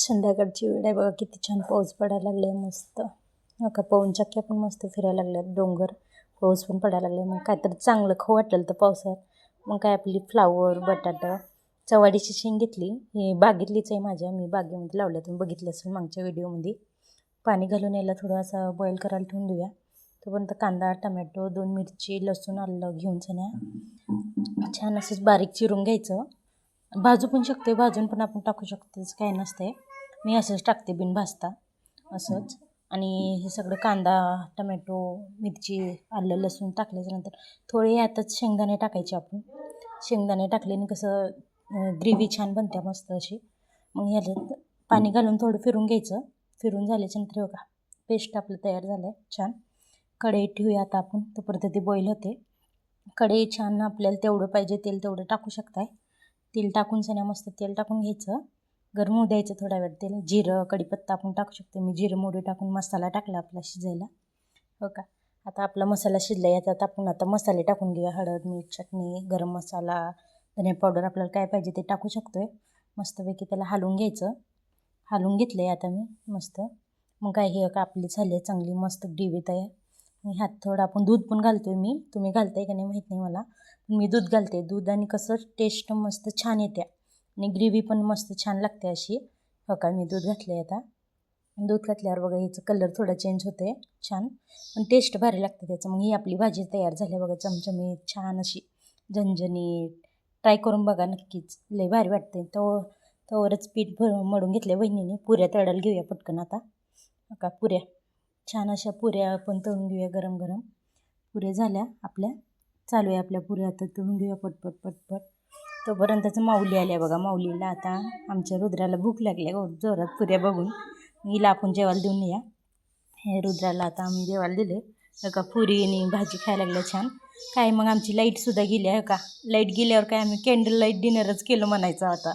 संध्याकाळची वेळ आहे बघा, किती छान पाऊस पडायला लागले मस्त. का पवन चक्क्या पण मस्त फिरायला लागल्यात, डोंगर पाऊस पण पडायला लागले. मग काहीतरी चांगलं खाऊ वाटलं तर पावसात मग काय आपली फ्लावर बटाटा चवाडीची शेंग घेतली. ही बागेतलीच आहे माझ्या, मी बागेमध्ये लावल्या. तुम्ही बघितलं असेल मागच्या व्हिडिओमध्ये. पाणी घालून यायला थोडं असं बॉईल करायला ठेवून देऊया. तोपर्यंत कांदा टमॅटो 2 मिरची लसूण आलं घेऊन सन्या छान असंच बारीक चिरून घ्यायचं. भाजू पण शकते, भाजून पण आपण टाकू शकतो, काय नसते. मी असंच टाकते बिन भाजता असंच. आणि हे सगळं कांदा टमॅटो मिरची आलं लसूण टाकल्याच्यानंतर थोडे यातच शेंगदाणे टाकायचे. आपण शेंगदाणे टाकल्याने कसं ग्रेव्ही छान बनते मस्त अशी. मग ह्याच्यात पाणी घालून थोडं फिरून घ्यायचं. फिरून झाल्याच्यानंतर बघा पेस्ट आपलं तयार झालं आहे छान. कढईत ठेवूया आता आपण, तोपर्यंत ते बॉईल होते. कढई छान आपल्याला तेवढं पाहिजे तेल तेवढं टाकू शकताय. तेल टाकून सन्या मस्त तेल टाकून घ्यायचं, गरम होऊ द्यायचं थोडा वेळ. तेल जिरं कढीपत्ता आपण टाकू शकतो. मी जिरं मोहरी टाकून मसाला टाकला आपला शिजायला. हो का, आता आपला मसाला शिजला. याच्यात आपण आता मसाले टाकून घेऊया. हळद मीठ चटणी गरम मसाला धने पावडर आपल्याला काय पाहिजे ते टाकू शकतोय. मस्तपैकी त्याला हलवून घ्यायचं. हलवून घेतलं आहे आता मी मस्त. मग काय हे का आपली झाली आहे चांगली मस्त ग्रेव्ही तयार. ह्यात थोडं आपण दूध पण घालतोय. मी तुम्ही घालताय का नाही माहीत नाही मला, पण मी दूध घालते. दूध आणि कसं टेस्ट मस्त छान येते आणि ग्रेव्ही पण मस्त छान लागते अशी. हो का, मी दूध घातले. आता दूध घातल्यावर बघा याचं कलर थोडा चेंज होते छान, पण टेस्ट भारी लागते त्याचं. मग ही आपली भाजी तयार झाली बघा, चमचमीत छान अशी झणझणीत. ट्राय करून बघा नक्कीच, लय भारी वाटते. तोवरच पीठ मळून घेतले वहिनीने. पुऱ्या तळायला घेऊया पटकन आता. का पुऱ्या छान अशा पुऱ्या आपण तळून घेऊया. गरम गरम पुऱ्या झाल्या आपल्या. चालू आहे आपल्या पुऱ्या आता तळून घेऊया पटपट पटपट. तोपर्यंतच माऊली आल्या बघा. माऊलीला आता आमच्या रुद्राला भूक लागली जोरात पुऱ्या बघून. हिला आपण जेवायला देऊन या. हे रुद्राला आता आम्ही जेवायला दिले. का पुरी आणि भाजी खायला लागल्या छान. काय मग आमची लाईटसुद्धा गेली आहे का. लाईट गेल्यावर काय आम्ही कॅन्डल लाईट डिनरच केलं म्हणायचं आता.